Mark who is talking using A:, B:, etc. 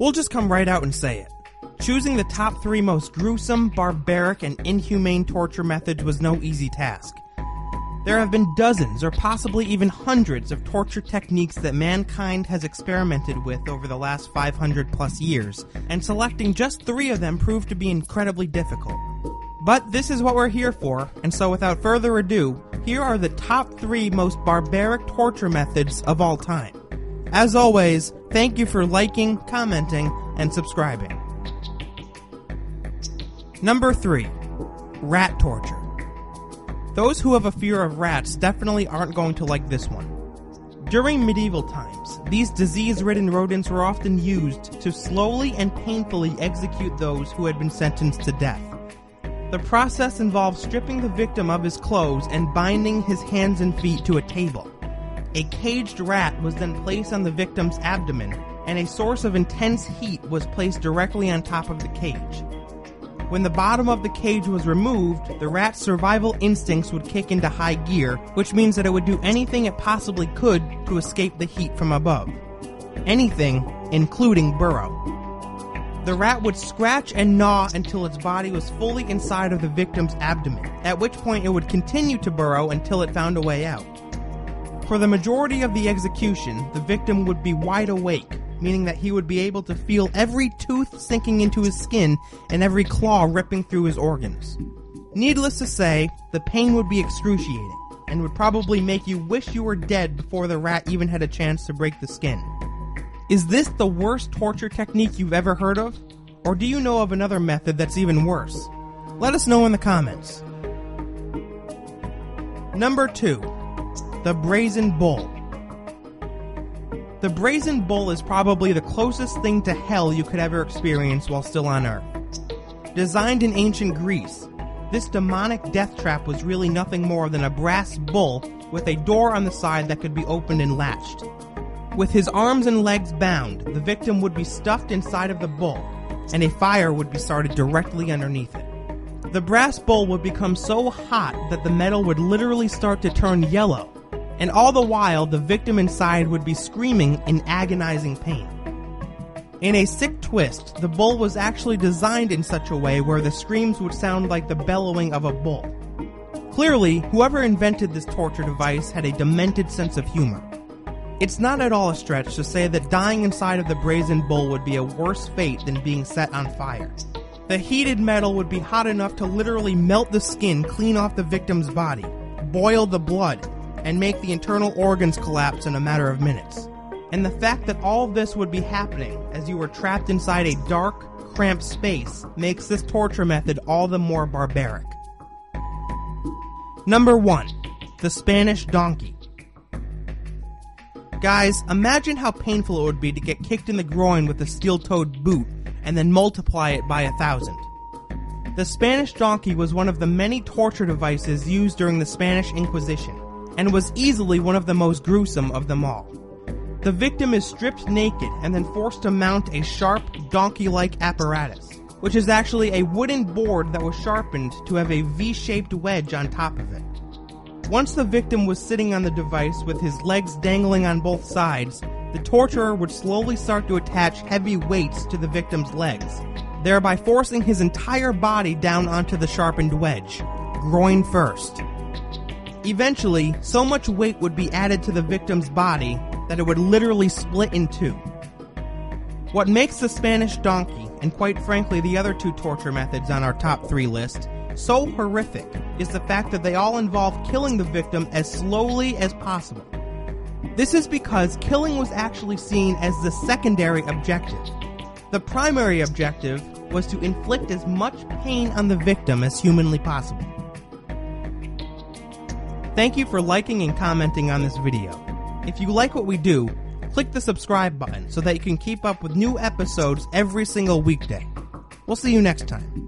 A: We'll just come right out and say it. Choosing the top 3 most gruesome, barbaric, and inhumane torture methods was no easy task. There have been dozens, or possibly even hundreds, of torture techniques that mankind has experimented with over the last 500 plus years, and selecting just 3 of them proved to be incredibly difficult. But this is what we're here for, and so without further ado, here are the top 3 most barbaric torture methods of all time. As always, thank you for liking, commenting, and subscribing. Number 3. Rat torture. Those who have a fear of rats definitely aren't going to like this one. During medieval times, these disease-ridden rodents were often used to slowly and painfully execute those who had been sentenced to death. The process involved stripping the victim of his clothes and binding his hands and feet to a table. A caged rat was then placed on the victim's abdomen, and a source of intense heat was placed directly on top of the cage. When the bottom of the cage was removed, the rat's survival instincts would kick into high gear, which means that it would do anything it possibly could to escape the heat from above. Anything, including burrow. The rat would scratch and gnaw until its body was fully inside of the victim's abdomen, at which point it would continue to burrow until it found a way out. For the majority of the execution, the victim would be wide awake, meaning that he would be able to feel every tooth sinking into his skin and every claw ripping through his organs. Needless to say, the pain would be excruciating, and would probably make you wish you were dead before the rat even had a chance to break the skin. Is this the worst torture technique you've ever heard of? Or do you know of another method that's even worse? Let us know in the comments. Number 2. The Brazen Bull. The Brazen Bull is probably the closest thing to hell you could ever experience while still on Earth. Designed in ancient Greece, this demonic death trap was really nothing more than a brass bull with a door on the side that could be opened and latched. With his arms and legs bound, the victim would be stuffed inside of the bull, and a fire would be started directly underneath it. The brass bull would become so hot that the metal would literally start to turn yellow, and all the while the victim inside would be screaming in agonizing pain. In a sick twist, the bull was actually designed in such a way where the screams would sound like the bellowing of a bull. Clearly, whoever invented this torture device had a demented sense of humor. It's not at all a stretch to say that dying inside of the Brazen Bull would be a worse fate than being set on fire. The heated metal would be hot enough to literally melt the skin clean off the victim's body, boil the blood, and make the internal organs collapse in a matter of minutes. And the fact that all of this would be happening as you were trapped inside a dark, cramped space makes this torture method all the more barbaric. Number 1. The Spanish Donkey. Guys, imagine how painful it would be to get kicked in the groin with a steel-toed boot and then multiply it by 1,000. The Spanish Donkey was one of the many torture devices used during the Spanish Inquisition, and was easily one of the most gruesome of them all. The victim is stripped naked and then forced to mount a sharp, donkey-like apparatus, which is actually a wooden board that was sharpened to have a V-shaped wedge on top of it. Once the victim was sitting on the device with his legs dangling on both sides, the torturer would slowly start to attach heavy weights to the victim's legs, thereby forcing his entire body down onto the sharpened wedge, groin first. Eventually, so much weight would be added to the victim's body that it would literally split in two. What makes the Spanish Donkey, and quite frankly the other 2 torture methods on our top 3 list, so horrific is the fact that they all involve killing the victim as slowly as possible. This is because killing was actually seen as the secondary objective. The primary objective was to inflict as much pain on the victim as humanly possible. Thank you for liking and commenting on this video. If you like what we do, click the subscribe button so that you can keep up with new episodes every single weekday. We'll see you next time.